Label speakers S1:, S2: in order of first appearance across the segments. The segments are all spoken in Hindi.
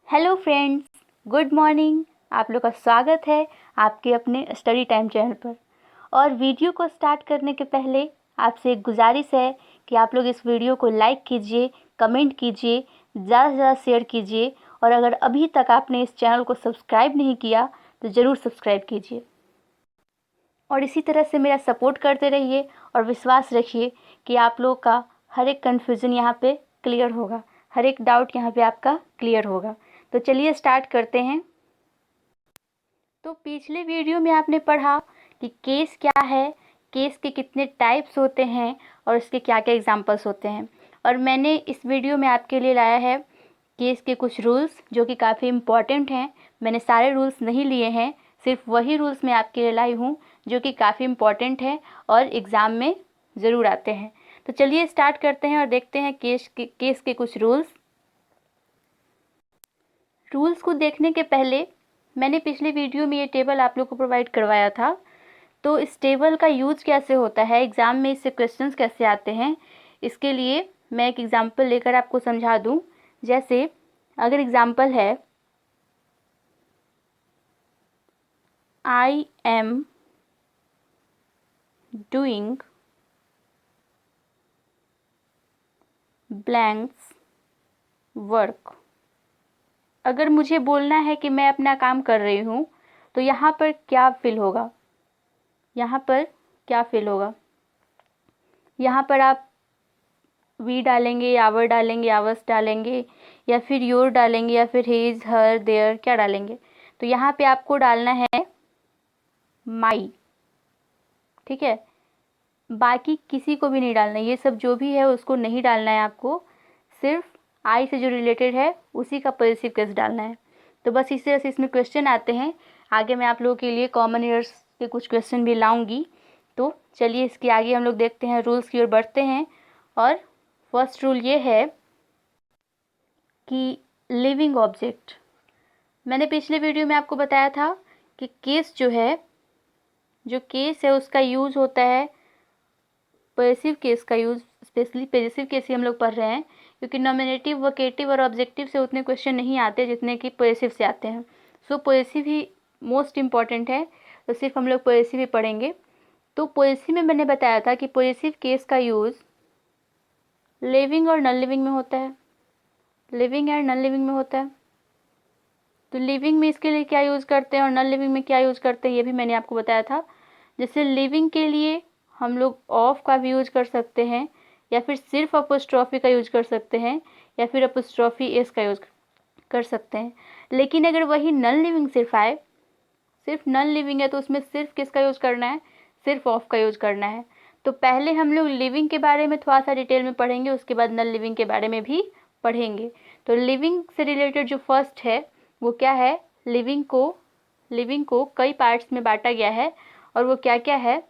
S1: Hello friends, good morning. आप लोग का स्वागत है आपके अपने स्टडी टाइम चैनल पर। और वीडियो को स्टार्ट करने के पहले आपसे एक गुजारिश है कि आप लोग इस वीडियो को लाइक कीजिए, कमेंट कीजिए, ज़्यादा से ज़्यादा शेयर कीजिए। और अगर अभी तक आपने इस चैनल को सब्सक्राइब नहीं किया तो ज़रूर सब्सक्राइब कीजिए और इसी तरह से मेरा सपोर्ट करते रहिए और विश्वास रखिए कि आप लोग का हर एक कन्फ्यूज़न यहाँ पे क्लियर होगा, हर एक डाउट यहाँ पे आपका क्लियर होगा। तो चलिए स्टार्ट करते हैं। तो पिछले वीडियो में आपने पढ़ा कि केस क्या है, केस के कितने टाइप्स होते हैं और इसके क्या क्या एग्जांपल्स होते हैं। और मैंने इस वीडियो में आपके लिए लाया है केस के कुछ रूल्स जो कि काफ़ी इम्पॉर्टेंट हैं। मैंने सारे रूल्स नहीं लिए हैं, सिर्फ वही रूल्स मैं आपके लिए लाई हूँ जो कि काफ़ी इम्पॉर्टेंट है और एग्ज़ाम में ज़रूर आते हैं। तो चलिए स्टार्ट करते हैं और देखते हैं केस के कुछ रूल्स को देखने के पहले मैंने पिछले वीडियो में ये टेबल आप लोग को प्रोवाइड करवाया था। तो इस टेबल का यूज कैसे होता है, एग्ज़ाम में इससे क्वेश्चंस कैसे आते हैं, इसके लिए मैं एक एग्जांपल लेकर आपको समझा दूं। जैसे अगर एग्जांपल है I am doing blanks work. अगर मुझे बोलना है कि मैं अपना काम कर रही हूँ तो यहाँ पर क्या फिल होगा, यहाँ पर क्या फिल होगा। यहाँ पर आप वी डालेंगे, आवर डालेंगे, आवर्स डालेंगे, या फिर योर डालेंगे, या फिर हिज, हर, देयर, क्या डालेंगे। तो यहाँ पे आपको डालना है माई, ठीक है। बाकी किसी को भी नहीं डालना, ये सब जो भी है उसको नहीं डालना है आपको। सिर्फ आई से जो रिलेटेड है उसी का पॉजिटिव केस डालना है। तो बस इस तरह से इसमें क्वेश्चन आते हैं। आगे मैं आप लोगों के लिए कॉमन ईयर्स के कुछ क्वेश्चन भी लाऊंगी। तो चलिए इसके आगे हम लोग देखते हैं, रूल्स की ओर बढ़ते हैं। और फर्स्ट रूल ये है कि लिविंग ऑब्जेक्ट, मैंने पिछले वीडियो में आपको बताया था कि केस जो है, जो केस है उसका यूज़ होता है, पॉसेसिव केस का यूज़, स्पेशली पॉसेसिव केस ही हम लोग पढ़ रहे हैं क्योंकि नॉमिनेटिव, वोकेटिव और ऑब्जेक्टिव से उतने क्वेश्चन नहीं आते जितने कि पॉसेसिव से आते हैं। सो पॉसेसिव ही मोस्ट इम्पॉर्टेंट है, तो सिर्फ हम लोग पॉसेसिव ही पढ़ेंगे। तो पॉसेसिव में मैंने बताया था कि पॉसेसिव केस का यूज़ लिविंग और नॉन लिविंग में होता है, लिविंग एंड नॉन लिविंग में होता है। तो लिविंग में इसके लिए क्या यूज़ करते हैं और नॉन लिविंग में क्या यूज़ करते हैं ये भी मैंने आपको बताया था। जैसे लिविंग के लिए हम लोग ऑफ का भी यूज कर सकते हैं, या फिर सिर्फ अपोस्ट्रॉफी का यूज कर सकते हैं, या फिर अपोस्ट्रॉफी एस का यूज कर सकते हैं। लेकिन अगर वही नॉन लिविंग सिर्फ आए, सिर्फ नॉन लिविंग है, तो उसमें सिर्फ किसका यूज करना है, सिर्फ ऑफ का यूज करना है। तो पहले हम लोग लिविंग के बारे में थोड़ा सा डिटेल में पढ़ेंगे, उसके बाद नॉन लिविंग के बारे में भी पढ़ेंगे। तो लिविंग से रिलेटेड जो फर्स्ट है वो क्या है, लिविंग को कई पार्ट्स में बांटा गया है और वो क्या क्या है।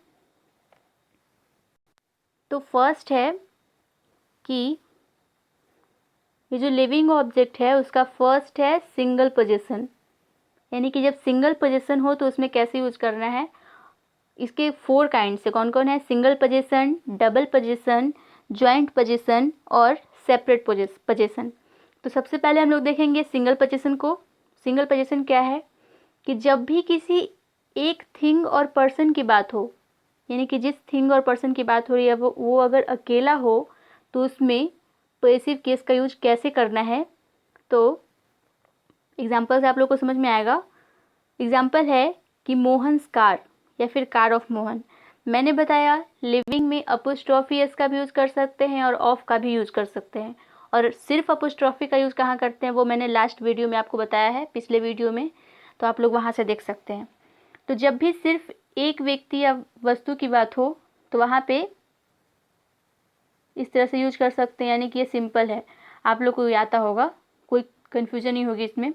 S1: तो फर्स्ट है कि ये जो लिविंग ऑब्जेक्ट है उसका फर्स्ट है सिंगल पोजीशन, यानी कि जब सिंगल पोजीशन हो तो उसमें कैसे यूज करना है। इसके 4 काइंड से कौन कौन है, single position, double position, joint position और सेपरेट पोजीशन। तो सबसे पहले हम लोग देखेंगे सिंगल पोजीशन को। सिंगल पोजीशन क्या है कि जब भी किसी एक थिंग और पर्सन की बात हो, यानी कि जिस थिंग और पर्सन की बात हो रही है वो अगर अकेला हो तो उसमें पॉसेसिव केस का यूज कैसे करना है। तो एग्जांपल से आप लोग को समझ में आएगा। एग्जांपल है कि मोहन्स कार, या फिर कार ऑफ मोहन। मैंने बताया लिविंग में अपोस्ट्रॉफी एस का भी यूज़ कर सकते हैं और ऑफ का भी यूज़ कर सकते हैं। और सिर्फ अपोस्ट्रॉफी का यूज़ कहाँ करते हैं वो मैंने लास्ट वीडियो में आपको बताया है, पिछले वीडियो में, तो आप लोग वहाँ से देख सकते हैं। तो जब भी सिर्फ एक व्यक्ति या वस्तु की बात हो तो वहाँ पे इस तरह से यूज कर सकते हैं, यानी कि ये सिंपल है, आप लोग को आता होगा, कोई कन्फ्यूजन नहीं होगी इसमें।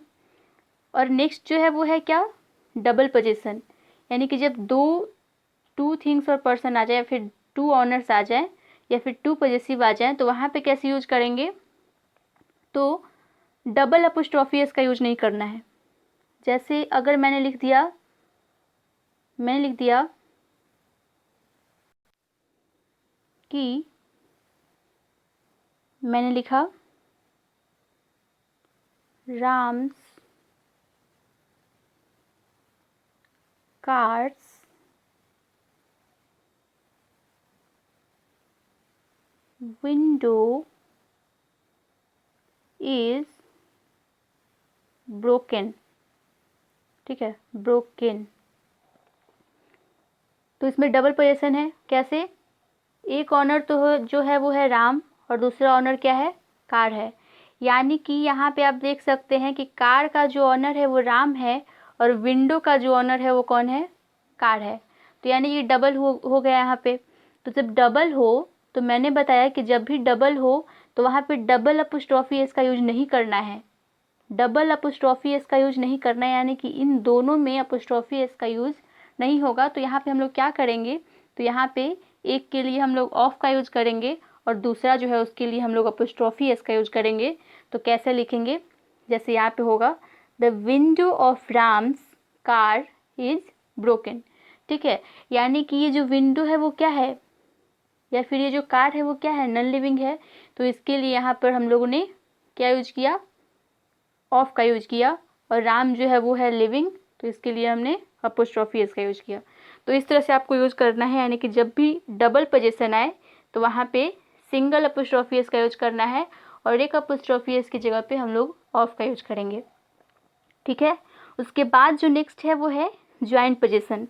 S1: और नेक्स्ट जो है वो है क्या, डबल पोजीशन, यानी कि जब टू थिंग्स और पर्सन आ जाए, या फिर 2 ऑनर्स आ जाए, या फिर 2 पॉजेसिव आ जाए, तो वहाँ पे कैसे यूज करेंगे। तो डबल अपोस्ट्रॉफी एस का यूज नहीं करना है। जैसे अगर मैंने लिख दिया कि मैंने लिखा Ram's car's window is broken। ठीक है, broken। तो इसमें डबल पोजीशन है। कैसे? एक ऑनर तो जो है वो है राम और दूसरा ऑनर क्या है? कार है। यानी कि यहाँ पे आप देख सकते हैं कि कार का जो ऑनर है वो राम है और विंडो का जो ऑनर है वो कौन है? कार है। तो यानी ये डबल हो गया यहाँ पे। तो जब डबल हो तो मैंने बताया कि जब भी डबल हो तो वहाँ पे डबल अपोस्ट्रोफी एस का यूज नहीं करना है। डबल अपोस्ट्रोफी एस का यूज नहीं करना है, यानी कि इन दोनों में अपोस्ट्रोफी एस का यूज नहीं होगा। तो यहाँ पे हम लोग क्या करेंगे? तो यहाँ पे एक के लिए हम लोग ऑफ का यूज करेंगे और दूसरा जो है उसके लिए हम लोग अपोस्ट्रोफी एस का यूज करेंगे। तो कैसे लिखेंगे? जैसे यहाँ पे होगा the window of Ram's car is broken. ठीक है, यानी कि ये जो विंडो है वो क्या है, या फिर ये जो कार है वो क्या है? नॉन लिविंग है। तो इसके लिए यहाँ पर हम लोगों ने क्या यूज किया? ऑफ का यूज किया। और राम जो है वो है लिविंग, तो इसके लिए हमने अपोस्ट्रोफी एस का यूज किया। तो इस तरह से आपको यूज करना है, यानी कि जब भी डबल पोजीशन आए तो वहाँ पे सिंगल अपोस्ट्रोफी एस का यूज करना है और एक अपोस्ट्रोफी एस की जगह पे हम लोग ऑफ का यूज करेंगे। ठीक है, उसके बाद जो नेक्स्ट है वो है ज्वाइंट पोजीशन।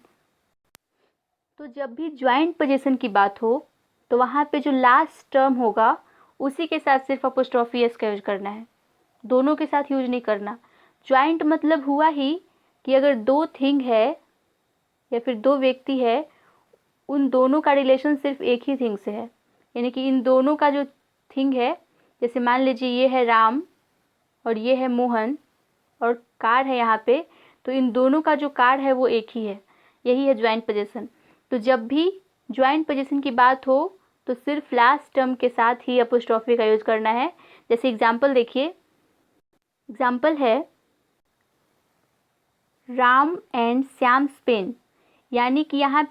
S1: तो जब भी ज्वाइंट पोजीशन की बात हो तो वहाँ पे जो लास्ट टर्म होगा उसी के साथ सिर्फ अपोस्ट्रोफी एस का यूज करना है, दोनों के साथ यूज नहीं करना। ज्वाइंट मतलब हुआ ही कि अगर दो थिंग है या फिर दो व्यक्ति है, उन दोनों का रिलेशन सिर्फ एक ही थिंग से है। यानी कि इन दोनों का जो थिंग है, जैसे मान लीजिए ये है राम और ये है मोहन और कार है यहाँ पे, तो इन दोनों का जो कार है वो एक ही है। यही है ज्वाइंट पोजीशन। तो जब भी ज्वाइंट पोजीशन की बात हो तो सिर्फ लास्ट टर्म के साथ ही अपोस्ट्रोफी का यूज करना है। जैसे एग्जाम्पल देखिए, एग्जाम्पल है राम एंड श्याम्स पेन। यानी कि यहाँ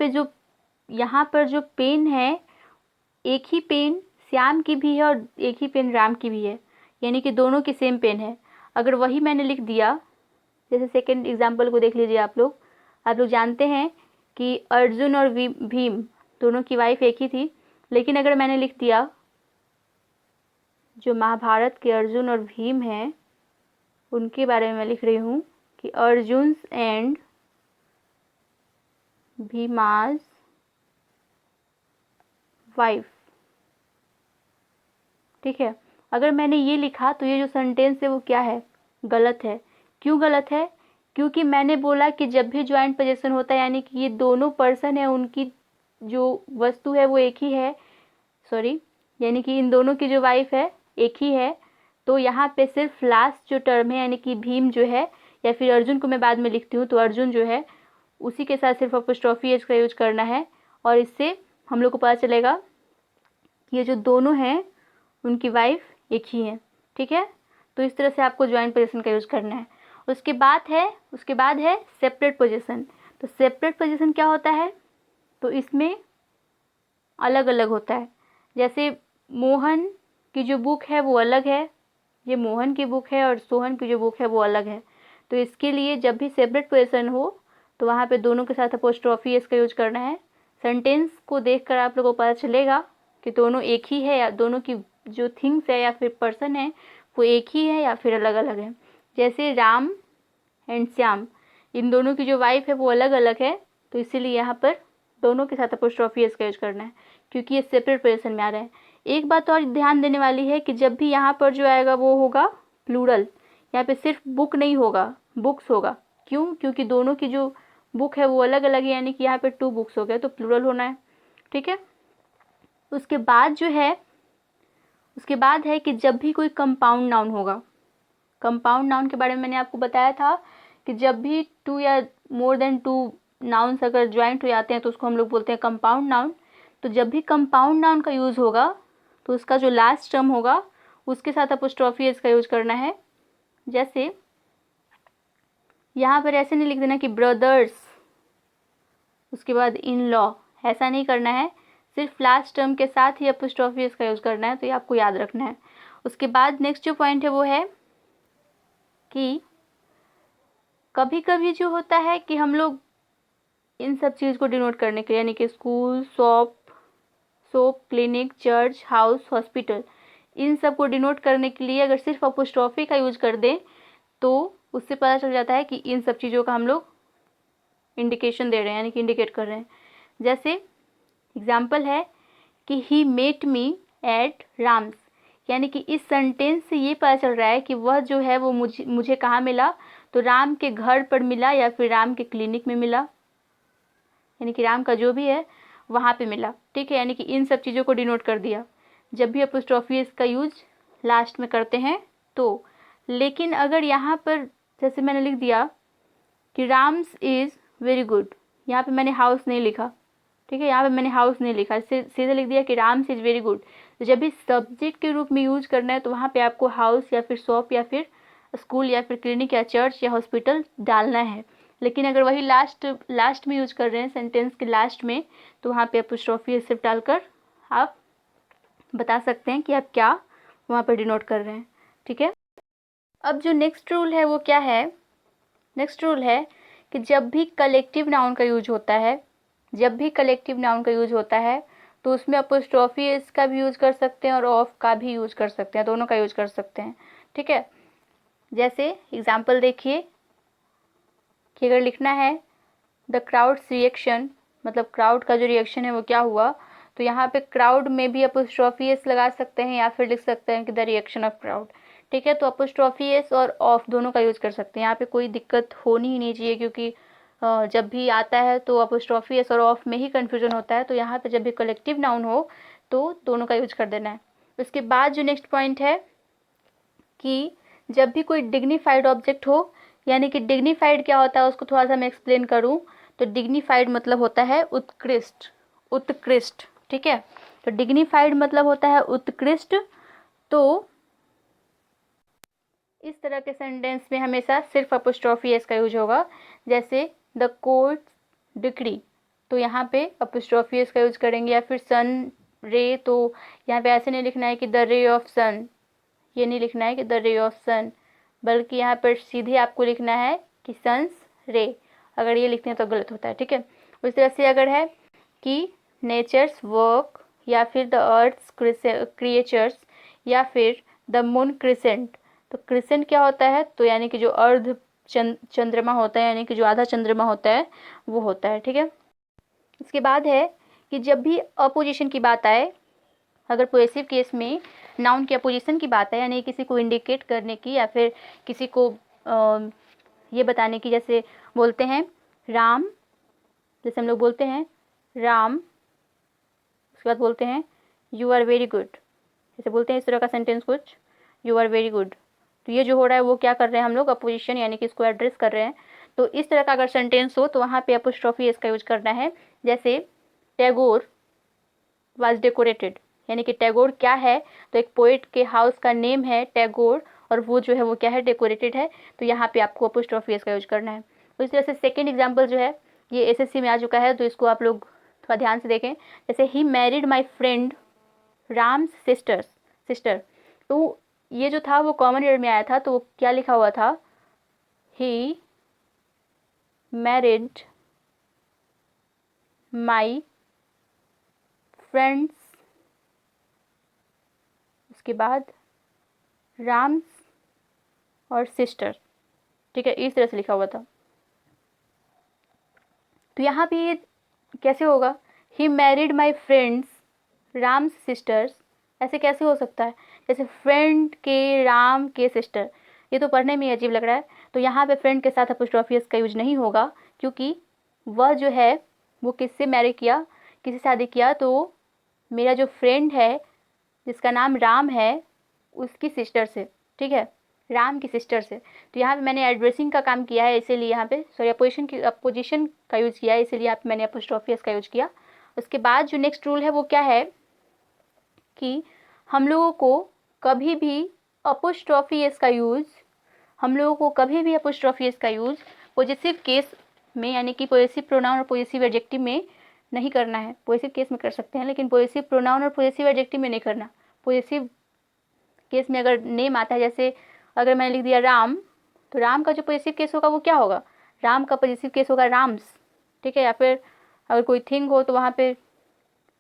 S1: पर जो पेन है, एक ही पेन श्याम की भी है और एक ही पेन राम की भी है, यानी कि दोनों की सेम पेन है। अगर वही मैंने लिख दिया, जैसे सेकंड एग्जाम्पल को देख लीजिए आप लोग जानते हैं कि अर्जुन और भीम दोनों की वाइफ एक ही थी। लेकिन अगर मैंने लिख दिया जो महाभारत के अर्जुन और भीम हैं उनके बारे में मैं लिख रही हूँ कि अर्जुन एंड भीमास वाइफ। ठीक है, अगर मैंने ये लिखा तो ये जो सेंटेंस है वो क्या है? गलत है। क्यों गलत है? क्योंकि मैंने बोला कि जब भी ज्वाइंट पोजीशन होता है, यानी कि ये दोनों पर्सन है, उनकी जो वस्तु है वो एक ही है, यानी कि इन दोनों की जो वाइफ है एक ही है। तो यहाँ पे सिर्फ लास्ट जो टर्म है, यानी कि भीम जो है, या फिर अर्जुन को मैं बाद में लिखती हूँ, तो अर्जुन जो है उसी के साथ सिर्फ अपोस्ट्रोफी एस का यूज करना है। और इससे हम लोग को पता चलेगा कि ये जो दोनों हैं उनकी वाइफ एक ही है। ठीक है, तो इस तरह से आपको ज्वाइंट पोजीशन का यूज करना है। उसके बाद है सेपरेट पोजीशन। तो सेपरेट पोजीशन क्या होता है? तो इसमें अलग अलग होता है। जैसे मोहन की जो बुक है वो अलग है, ये मोहन की बुक है, और सोहन की जो बुक है वो अलग है। तो इसके लिए जब भी सेपरेट पोजीशन हो तो वहाँ पे दोनों के साथ अपोस्ट्रोफी एस का यूज करना है। सेंटेंस को देखकर आप लोगों को पता चलेगा कि दोनों एक ही है, या दोनों की जो थिंग्स है या फिर पर्सन है वो एक ही है या फिर अलग अलग है। जैसे राम एंड श्याम, इन दोनों की जो वाइफ है वो अलग अलग है, तो इसीलिए यहाँ पर दोनों के साथ अपोस्ट्रोफी एस का यूज करना है, क्योंकि ये सेपरेट पोजीशन में आ रहा है। एक बात और ध्यान देने वाली है कि जब भी यहाँ पर जो आएगा वो होगा प्लूरल। यहाँ पे सिर्फ बुक नहीं होगा, बुक्स होगा। क्यों? क्योंकि दोनों की जो बुक है वो अलग अलग है, यानी कि यहाँ पे 2 बुक्स हो गए, तो प्लूरल होना है। ठीक है, उसके बाद है कि जब भी कोई कंपाउंड नाउन होगा, कंपाउंड नाउन के बारे में मैंने आपको बताया था कि जब भी 2 या मोर देन 2 नाउन्स अगर ज्वाइंट हो जाते हैं तो उसको हम लोग बोलते हैं कंपाउंड नाउन। तो जब भी कंपाउंड नाउन का यूज़ होगा तो उसका जो लास्ट टर्म होगा उसके साथ अपोस्ट्रोफी एस का यूज करना है। जैसे यहाँ पर ऐसे नहीं लिख देना कि ब्रदर्स उसके बाद इन लॉ, ऐसा नहीं करना है, सिर्फ लास्ट टर्म के साथ ही अपोस्ट्रोफी एस का यूज करना है। तो ये आपको याद रखना है। उसके बाद नेक्स्ट जो पॉइंट है वो है कि कभी कभी जो होता है कि हम लोग इन सब चीज़ को डिनोट करने के लिए, यानी कि school, shop, clinic, church, house, hospital, इन सब को डिनोट करने के लिए अगर सिर्फ अपोस्ट्रोफी का यूज कर दें तो उससे पता चल जाता है कि इन सब चीज़ों का हम लोग इंडिकेशन दे रहे हैं, यानी कि इंडिकेट कर रहे हैं। जैसे एग्जाम्पल है कि he met me at Ram's, यानी कि इस सेंटेंस से ये पता चल रहा है कि वह जो है वो मुझे कहाँ मिला, तो राम के घर पर मिला या फिर राम के क्लिनिक में मिला, यानी कि राम का जो भी है वहाँ पे मिला। ठीक है, यानी कि इन सब चीज़ों को डिनोट कर दिया जब भी अपोस्ट्रोफी इसका यूज लास्ट में करते हैं तो। लेकिन अगर यहाँ पर जैसे मैंने लिख दिया कि राम्स इज़ वेरी गुड, यहाँ पे मैंने हाउस नहीं लिखा, ठीक है, यहाँ पे मैंने हाउस नहीं लिखा, सीधे लिख दिया कि राम्स इज़ वेरी गुड, तो जब भी सब्जेक्ट के रूप में यूज करना है तो वहाँ पे आपको हाउस या फिर शॉप या फिर स्कूल या फिर क्लिनिक या चर्च या हॉस्पिटल डालना है। लेकिन अगर वही लास्ट में यूज कर रहे हैं सेंटेंस के लास्ट में, तो वहाँ पे अपोस्ट्रोफी सिर्फ डालकर आप बता सकते हैं कि आप क्या वहाँ पर डिनोट कर रहे हैं। ठीक है, अब जो नेक्स्ट रूल है वो क्या है? नेक्स्ट रूल है कि जब भी कलेक्टिव नाउन का यूज होता है, तो उसमें अपोस्ट्रोफी एस का भी यूज कर सकते हैं और ऑफ का भी यूज कर सकते हैं, दोनों का यूज कर सकते हैं। ठीक है, जैसे एग्जाम्पल देखिए कि अगर लिखना है द क्राउड्स रिएक्शन, मतलब क्राउड का जो रिएक्शन है वो क्या हुआ, तो यहाँ पे क्राउड में भी अपोस्ट्रोफी एस लगा सकते हैं या फिर लिख सकते हैं कि द रिएक्शन ऑफ क्राउड। ठीक है, तो अपोस्ट्रोफी एस और ऑफ दोनों का यूज कर सकते हैं, यहाँ पे कोई दिक्कत होनी ही नहीं चाहिए, क्योंकि जब भी आता है तो अपोस्ट्रोफी एस और ऑफ में ही कन्फ्यूजन होता है। तो यहाँ पे जब भी कलेक्टिव नाउन हो तो दोनों का यूज कर देना है। उसके बाद जो नेक्स्ट पॉइंट है कि जब भी कोई डिग्निफाइड ऑब्जेक्ट हो, यानी कि डिग्निफाइड क्या होता है उसको थोड़ा सा मैं एक्सप्लेन करूँ तो डिग्निफाइड मतलब होता है उत्कृष्ट। ठीक है, तो डिग्निफाइड मतलब होता है उत्कृष्ट। तो इस तरह के सेंटेंस में हमेशा सिर्फ अपोस्ट्रोफी एस का यूज होगा। जैसे द कोर्ट डिक्री, तो यहाँ पे अपोस्ट्रोफी एस का यूज करेंगे। या फिर सन रे, तो यहाँ पे ऐसे नहीं लिखना है कि द रे ऑफ सन, ये नहीं लिखना है कि द रे ऑफ सन, बल्कि यहाँ पर सीधे आपको लिखना है कि सन्स रे। अगर ये लिखते हैं तो गलत होता है। ठीक है, उस तरह से अगर है कि नेचर्स वर्क, या फिर द अर्थ्स क्रिएचर्स, या फिर द मून क्रिसेंट, तो क्रिसेंट क्या होता है, तो यानी कि जो अर्ध चंद्रमा होता है, यानी कि जो आधा चंद्रमा होता है वो होता है। ठीक है, इसके बाद है कि जब भी अपोजिशन की बात आए, अगर पोजेसिव केस में नाउन की अपोजिशन की बात है, यानी किसी को इंडिकेट करने की या फिर किसी को ये बताने की, जैसे बोलते हैं राम, जैसे हम लोग बोलते हैं राम, उसके बाद बोलते हैं यू आर वेरी गुड, जैसे बोलते हैं इस तरह का सेंटेंस कुछ, यू आर वेरी गुड, तो ये जो हो रहा है वो क्या कर रहे हैं हम लोग, अपोजिशन, यानी कि इसको एड्रेस कर रहे हैं। तो इस तरह का अगर सेंटेंस हो तो वहाँ पे अपोस्ट्रोफी इसका यूज करना है। जैसे टैगोर वाज डेकोरेटेड, यानी कि टैगोर क्या है, तो एक पोएट के हाउस का नेम है टैगोर, और वो जो है वो क्या है, डेकोरेटेड है, तो यहाँ पे आपको अपोस्ट्रोफी इसका यूज करना है। तो इस तरह से सेकेंड एग्जाम्पल जो है ये एसएससी में आ चुका है, तो इसको आप लोग थोड़ा ध्यान से देखें। जैसे he married my friend Ram's sister, तो ये जो था वो कॉमन ईयर में आया था, तो क्या लिखा हुआ था, ही मैरिड माई फ्रेंड्स, उसके बाद राम्स और सिस्टर। ठीक है, इस तरह से लिखा हुआ था। तो यहाँ पे ये कैसे होगा, he married my friends Ram's sisters, ऐसे कैसे हो सकता है, जैसे फ्रेंड के राम के सिस्टर, ये तो पढ़ने में अजीब लग रहा है। तो यहाँ पे फ्रेंड के साथ अपोस्ट्रोफी एस का यूज नहीं होगा, क्योंकि वह जो है वो किससे मैरी किया, किससे शादी किया, तो मेरा जो फ्रेंड है जिसका नाम राम है उसकी सिस्टर से। ठीक है, राम की सिस्टर से। तो यहाँ पे मैंने एड्रेसिंग का काम किया है, इसीलिए यहाँ पे सॉरी अपोजिशन का यूज किया है, इसीलिए यहाँ पे मैंने अपोस्ट्रोफी एस का यूज किया। उसके बाद जो नेक्स्ट रूल है वो क्या है कि हम लोगों को कभी भी अपोस्ट्रोफी एस का यूज पॉजिटिव केस में, यानी कि पॉजिटिव प्रोनाउन और पॉजिटिव एडजेक्टिव में नहीं करना है। पॉजिटिव केस में कर सकते हैं, लेकिन पॉजिटिव प्रोनाउन और पॉजिटिव एडजेक्टिव में नहीं करना। पॉजिटिव केस में अगर नेम आता है, जैसे अगर मैंने लिख दिया राम, तो राम का जो पॉजिटिव केस होगा वो क्या होगा, राम का पॉजिटिव केस होगा राम्स, ठीक है। या फिर अगर कोई थिंग हो तो वहाँ पे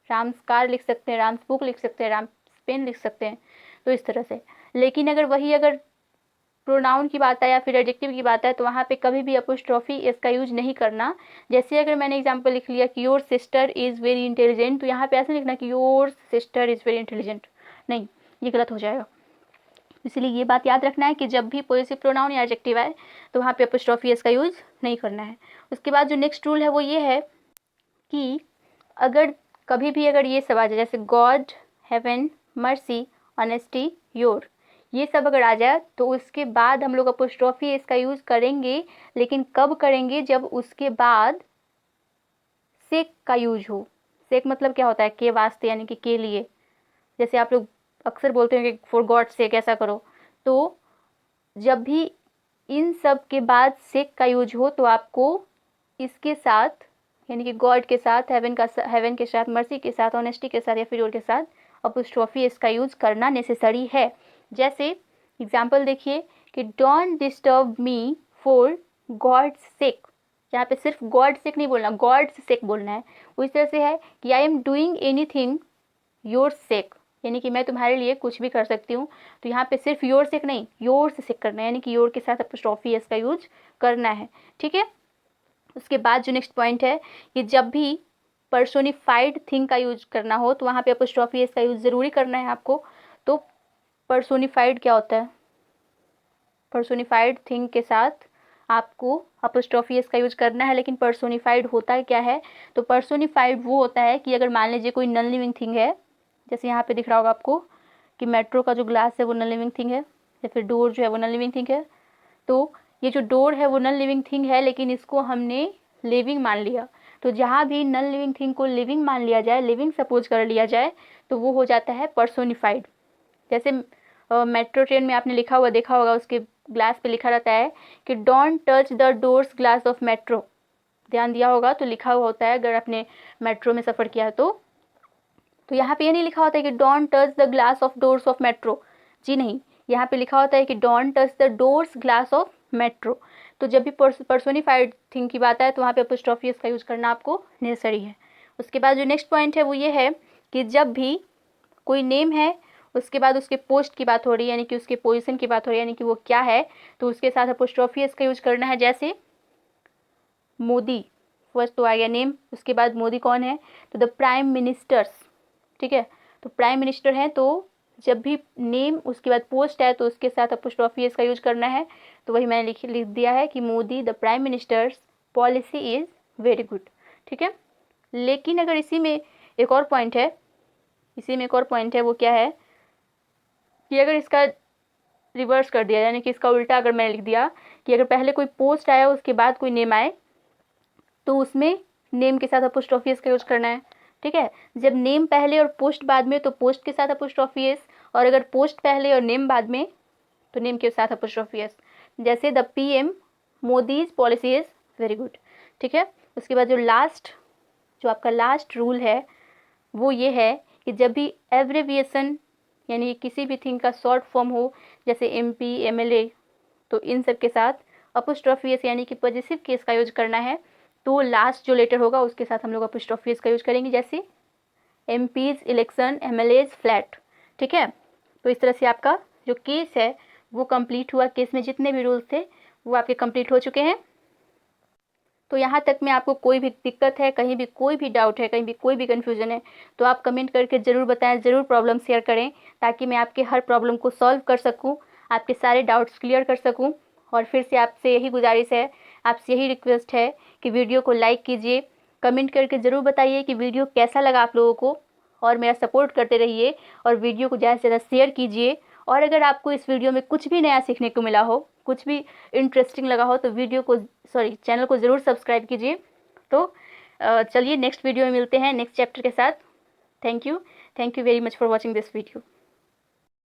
S1: राम्स कार लिख सकते हैं, राम्स बुक लिख सकते हैं, राम्स पेन लिख सकते हैं, तो इस तरह से। लेकिन अगर प्रोनाउन की बात है या फिर एडजेक्टिव की बात है तो वहाँ पे कभी भी अपोस्ट्रोफी इसका यूज नहीं करना। जैसे अगर मैंने एग्जांपल लिख लिया कि your sister is very intelligent, तो यहाँ पे ऐसे लिखना कि your sister is very intelligent, नहीं, ये गलत हो जाएगा। इसलिए ये बात याद रखना है कि जब भी पॉजेसिव प्रोनाउन या एडजेक्टिव आए तो वहाँ पे अपोस्ट्रोफी एस का यूज़ नहीं करना है। उसके बाद जो नेक्स्ट रूल है वो ये है कि अगर कभी भी अगर ये सब आ जाए, जैसे God, heaven, mercy, honesty, your, ये सब अगर आ जाए तो उसके बाद हम लोग अपोस्ट्रोफी एस का यूज़ करेंगे। लेकिन कब करेंगे, जब उसके बाद सेक का यूज हो। सेक मतलब क्या होता है, के वास्ते, यानी कि के लिए। जैसे आप लोग अक्सर बोलते हैं कि फॉर गॉड सेक ऐसा करो, तो जब भी इन सब के बाद सेक का यूज हो तो आपको इसके साथ, यानी कि गॉड के साथ, हेवन के साथ, मर्सी के साथ, ऑनेस्टी के साथ या फिर योर के साथ अपोस्ट्रोफी इसका यूज करना नेसेसरी है। जैसे एग्जाम्पल देखिए कि don't disturb me for God's sake, यहाँ पे सिर्फ गॉड सेक नहीं बोलना, गॉड्स सेक बोलना है। उसी तरह से है कि I am doing anything your sake, यानी कि मैं तुम्हारे लिए कुछ भी कर सकती हूँ। तो यहाँ पे सिर्फ योर सेक नहीं, योर से सेक करना है, यानी कि योर के साथ अपोस्ट्रोफी एस का यूज करना है, ठीक है। उसके बाद जो नेक्स्ट पॉइंट है कि जब भी पर्सोनिफाइड थिंग का यूज करना हो तो वहाँ पे अपोस्ट्रोफी एस का यूज ज़रूरी करना है आपको। तो पर्सोनिफाइड क्या होता है, पर्सोनिफाइड थिंग के साथ आपको अपोस्ट्रोफी एस का यूज करना है। लेकिन पर्सोनिफाइड होता है क्या है, तो पर्सोनिफाइड वो होता है कि अगर मान लीजिए कोई नॉन लिविंग थिंग है, जैसे यहाँ पे दिख रहा होगा आपको कि मेट्रो का जो ग्लास है वो नॉन लिविंग थिंग है, या फिर डोर जो है वो नॉन लिविंग थिंग है। तो ये जो डोर है वो नॉन लिविंग थिंग है, लेकिन इसको हमने लिविंग मान लिया। तो जहाँ भी नॉन लिविंग थिंग को लिविंग मान लिया जाए, लिविंग सपोज कर लिया जाए, तो वो हो जाता है पर्सोनिफाइड। जैसे मेट्रो ट्रेन में आपने लिखा हुआ देखा होगा, उसके ग्लास पे लिखा रहता है कि don't touch the doors glass of metro, ध्यान दिया होगा तो लिखा हुआ होता है अगर आपने मेट्रो में सफ़र किया है तो यहाँ पे ये नहीं लिखा होता है कि don't touch the glass of doors of metro, जी नहीं, यहाँ पे लिखा होता है कि don't touch the doors glass of metro. तो जब भी पर्सोनिफाइड थिंग की बात है तो वहाँ पे अपोस्ट्रोफी इसका यूज़ करना आपको नेसेसरी है। उसके बाद जो नेक्स्ट पॉइंट है वो ये है कि जब भी कोई नेम है उसके बाद उसके पोस्ट की बात हो रही है, यानी कि उसके पोजीशन की बात हो रही है, यानी कि वो क्या है, तो उसके साथ अपोस्ट्रोफी इसका यूज करना है। जैसे मोदी, फर्स्ट तो आ गया नेम, उसके बाद मोदी कौन है, तो द प्राइम मिनिस्टर्स, ठीक है। तो प्राइम मिनिस्टर हैं, तो जब भी नेम उसके बाद पोस्ट है तो उसके साथ अपोस्ट्रोफी इसका यूज करना है। तो वही मैंने लिख दिया है कि Modi the prime ministers policy is very good, ठीक है। लेकिन अगर इसी में एक और पॉइंट है, वो क्या है कि अगर इसका रिवर्स कर दिया, यानी कि इसका उल्टा अगर मैंने लिख दिया कि अगर पहले कोई पोस्ट आया उसके बाद कोई नेम आए तो उसमें नेम के साथ अपोस्ट्रोफी एस का यूज करना है, ठीक है। जब नेम पहले और पोस्ट बाद में तो पोस्ट के साथ अपोस्ट्रोफी एस, और अगर पोस्ट पहले और नेम बाद में तो नेम के साथ अपोस्ट्रोफी एस। जैसे the PM Modi's policy is very good, ठीक है। उसके बाद जो आपका लास्ट रूल है वो ये है कि जब भी एब्रेविएशन यानी किसी भी थिंग का शॉर्ट फॉर्म हो, जैसे MP, MLA, तो इन सब के साथ अपोस्ट्रोफी एस यानी कि पॉजिटिव केस का यूज करना है। तो लास्ट जो लेटर होगा उसके साथ हम लोग अपोस्ट्रोफी एस का यूज करेंगे, जैसे MPs इलेक्शन, MLAs फ्लैट, ठीक है। तो इस तरह से आपका जो केस है वो कंप्लीट हुआ। केस में जितने भी रूल्स थे वो आपके कंप्लीट हो चुके हैं। तो यहाँ तक में आपको कोई भी दिक्कत है, कहीं भी कोई भी डाउट है, कहीं भी कोई भी कन्फ्यूजन है तो आप कमेंट करके ज़रूर बताएं, ज़रूर प्रॉब्लम शेयर करें, ताकि मैं आपके हर प्रॉब्लम को सॉल्व कर सकूं, आपके सारे डाउट्स क्लियर कर सकूं। और फिर से आपसे यही गुजारिश है, आपसे यही रिक्वेस्ट है कि वीडियो को लाइक कीजिए, कमेंट करके ज़रूर बताइए कि वीडियो कैसा लगा आप लोगों को, और मेरा सपोर्ट करते रहिए और वीडियो को ज़्यादा से ज़्यादा शेयर कीजिए। और अगर आपको इस वीडियो में कुछ भी नया सीखने को मिला हो, कुछ भी इंटरेस्टिंग लगा हो, तो चैनल को ज़रूर सब्सक्राइब कीजिए। तो चलिए नेक्स्ट वीडियो में मिलते हैं नेक्स्ट चैप्टर के साथ। Thank you very much for watching this video.